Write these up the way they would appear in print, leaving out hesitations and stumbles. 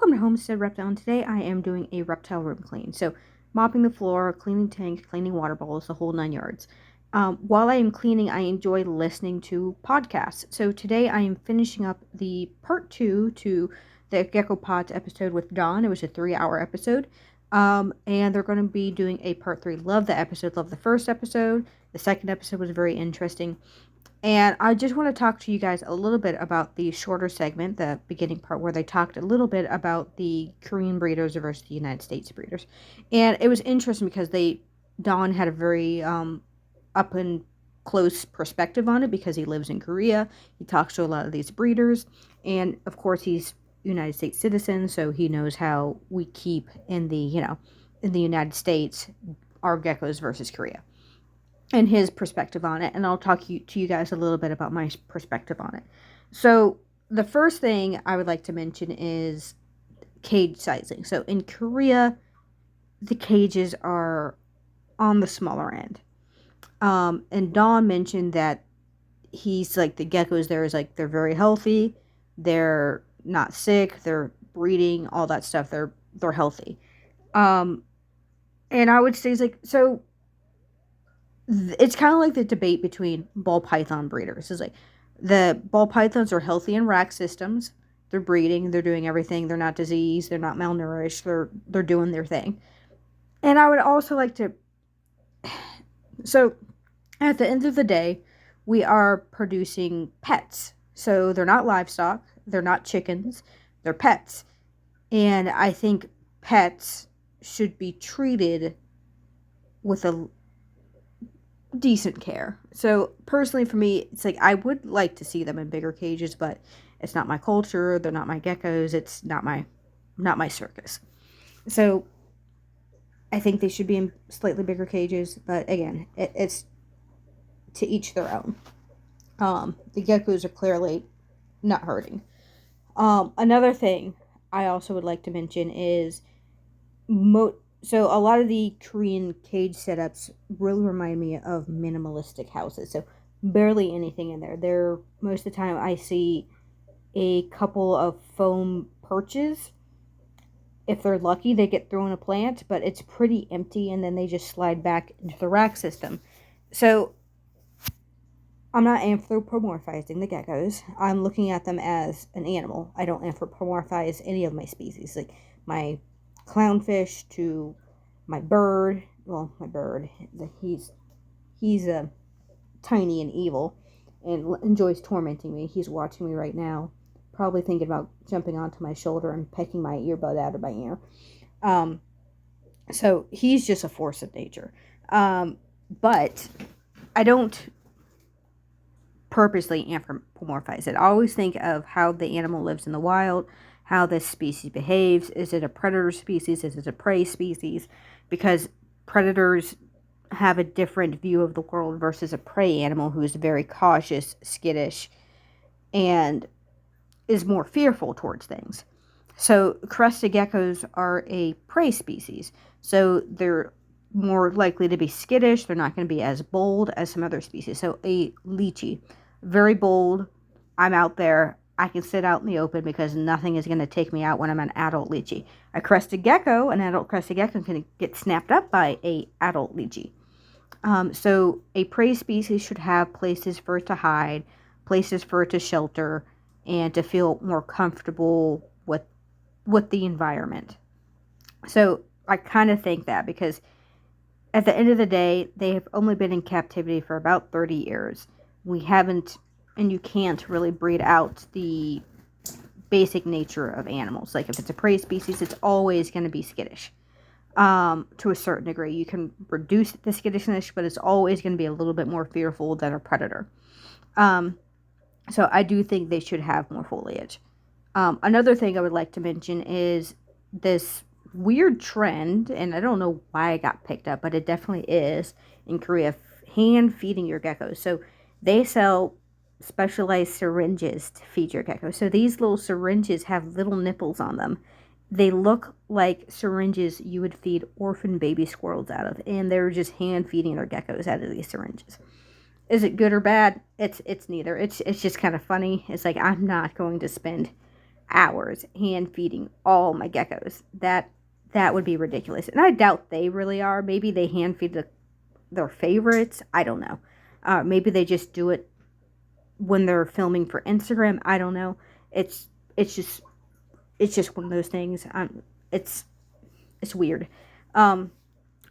Welcome to Homestead Reptile, and today I am doing a reptile room clean. So, mopping the floor, cleaning tanks, cleaning water bowls, the whole 9 yards. While I am cleaning, I enjoy listening to podcasts. So, today I am finishing up the part 2 to the Gecko Pods episode with Dawn. It was a 3-hour episode. And they're going to be doing a part 3. Love the episode, love the first episode. The second episode was very interesting. And I just want to talk to you guys a little bit about the shorter segment, the beginning part, where they talked a little bit about the Korean breeders versus the United States breeders. And it was interesting because Don had a very up and close perspective on it because he lives in Korea. He talks to a lot of these breeders. And of course, he's United States citizen, so he knows how we keep in the United States, our geckos versus Korea, and his perspective on it. And I'll talk to you guys a little bit about my perspective on it. So the first thing I would like to mention is cage sizing. So in Korea, the cages are on the smaller end. And Don mentioned that he's like, the geckos there is like, they're very healthy, they're not sick, they're breeding, all that stuff, they're healthy. And I would say, it's like, so it's kind of like the debate between ball python breeders. It's like, the ball pythons are healthy in rack systems. They're breeding. They're doing everything. They're not diseased. They're not malnourished. They're doing their thing. And I would also like to. So, at the end of the day, we are producing pets. So they're not livestock. They're not chickens. They're pets. And I think pets should be treated with a decent care. So personally for me, it's like, I would like to see them in bigger cages, but it's not my culture. They're not my geckos. It's not my circus. So I think they should be in slightly bigger cages, but again, it's to each their own. The geckos are clearly not hurting. Another thing I also would like to mention is so a lot of the Korean cage setups really remind me of minimalistic houses. So barely anything in there. Most of the time I see a couple of foam perches. If they're lucky, they get thrown a plant, but it's pretty empty, and then they just slide back into the rack system. So I'm not anthropomorphizing the geckos. I'm looking at them as an animal. I don't anthropomorphize any of my species. Like my clownfish to my bird. Well, my bird, he's tiny and evil and enjoys tormenting me. He's watching me right now, probably thinking about jumping onto my shoulder and pecking my earbud out of my ear. So he's just a force of nature. But I don't purposely anthropomorphize it. I always think of how the animal lives in the wild, how this species behaves. Is it a predator species? Is it a prey species? Because predators have a different view of the world versus a prey animal who is very cautious, skittish, and is more fearful towards things. So crested geckos are a prey species. So they're more likely to be skittish. They're not going to be as bold as some other species. So a lychee, very bold. I'm out there. I can sit out in the open because nothing is going to take me out when I'm an adult lychee. A crested gecko, an adult crested gecko, can get snapped up by a adult lychee. So a prey species should have places for it to hide, places for it to shelter, and to feel more comfortable with the environment. So I kind of think that, because at the end of the day, they have only been in captivity for about 30 years. We haven't, and you can't really breed out the basic nature of animals. Like if it's a prey species, it's always going to be skittish. To a certain degree. You can reduce the skittishness, but it's always going to be a little bit more fearful than a predator. So I do think they should have more foliage. Another thing I would like to mention is this weird trend, and I don't know why it got picked up, but it definitely is in Korea, hand feeding your geckos. So they sell specialized syringes to feed your geckos. So these little syringes have little nipples on them. They look like syringes you would feed orphan baby squirrels out of, and they're just hand feeding their geckos out of these syringes. Is it good or bad? It's neither. It's just kind of funny. It's like, I'm not going to spend hours hand feeding all my geckos. That would be ridiculous. And I doubt they really are. Maybe they hand feed their favorites. I don't know. Maybe they just do it when they're filming for Instagram. I don't know. It's it's just it's just one of those things. It's it's weird. Um,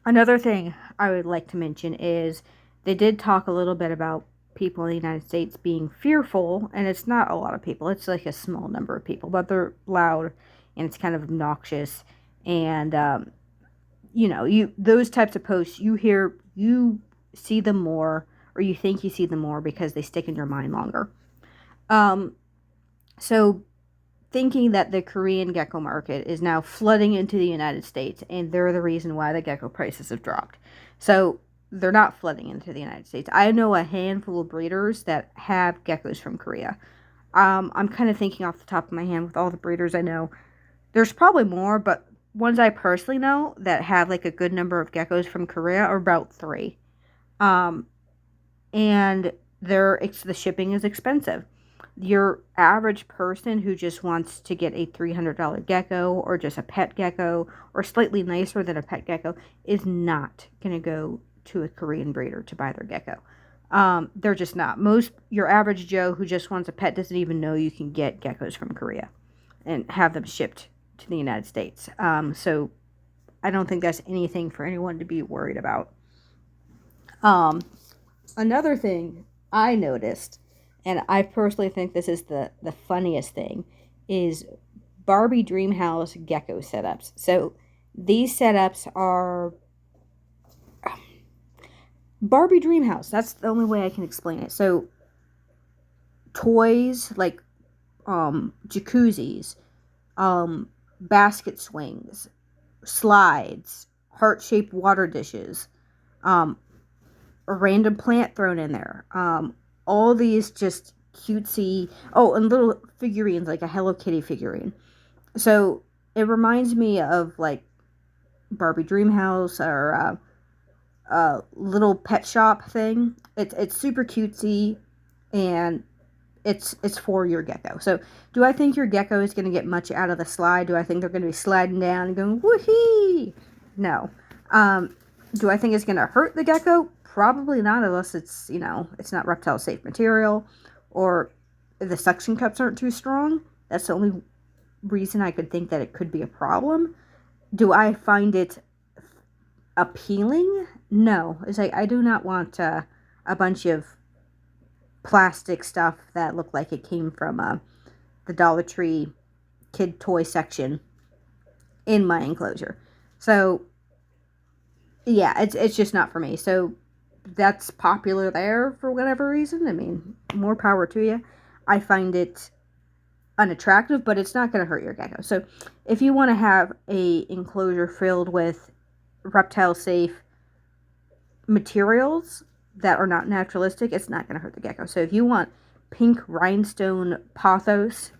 Another thing I would like to mention is they did talk a little bit about people in the United States being fearful, and it's not a lot of people. It's like a small number of people, but they're loud and it's kind of obnoxious. And you those types of posts you see them more, or you think you see them more because they stick in your mind longer. Um, so thinking that the Korean gecko market is now flooding into the United States, and they're the reason why the gecko prices have dropped. So they're not flooding into the United States. I know a handful of breeders that have geckos from Korea. I'm kind of thinking off the top of my hand with all the breeders I know. There's probably more, but ones I personally know that have like a good number of geckos from Korea are about three. Um, and the shipping is expensive. Your average person who just wants to get a $300 gecko or just a pet gecko or slightly nicer than a pet gecko is not going to go to a Korean breeder to buy their gecko. They're just not. Your average Joe who just wants a pet doesn't even know you can get geckos from Korea and have them shipped to the United States. So I don't think that's anything for anyone to be worried about. Um, Another thing I noticed, and I personally think this is the funniest thing, is Barbie Dreamhouse gecko setups. So these setups are Barbie Dreamhouse. That's the only way I can explain it. So toys like jacuzzis, basket swings, slides, heart-shaped water dishes, um, a random plant thrown in there. All these just cutesy. Oh, and little figurines like a Hello Kitty figurine. So it reminds me of like Barbie Dreamhouse or little pet shop thing. It's super cutesy, and it's for your gecko. So do I think your gecko is going to get much out of the slide? Do I think they're going to be sliding down and going woohee? No. Do I think it's going to hurt the gecko? Probably not, unless it's not reptile safe material, or the suction cups aren't too strong. That's the only reason I could think that it could be a problem. Do I find it appealing? No. It's like I do not want a bunch of plastic stuff that looked like it came from the Dollar Tree kid toy section in my enclosure. So yeah, it's just not for me. So that's popular there for whatever reason. I mean, more power to you. I find it unattractive, but it's not going to hurt your gecko. So if you want to have a enclosure filled with reptile safe materials that are not naturalistic, it's not going to hurt the gecko. So if you want pink rhinestone pothos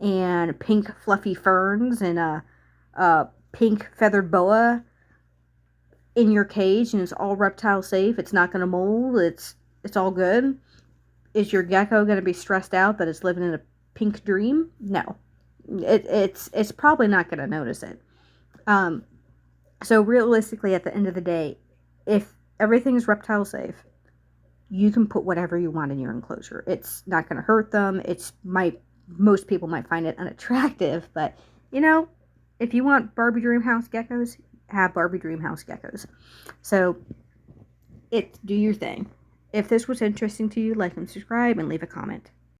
and pink fluffy ferns and a pink feathered boa in your cage, and it's all reptile safe, it's not going to mold, it's all good, is your gecko going to be stressed out that it's living in a pink dream? No. It's probably not going to notice it. So realistically, at the end of the day, if everything is reptile safe, you can put whatever you want in your enclosure. It's not going to hurt them. Most people might find it unattractive, but if you want Barbie Dreamhouse geckos, have Barbie Dreamhouse geckos. So do your thing. If this was interesting to you, like and subscribe and leave a comment.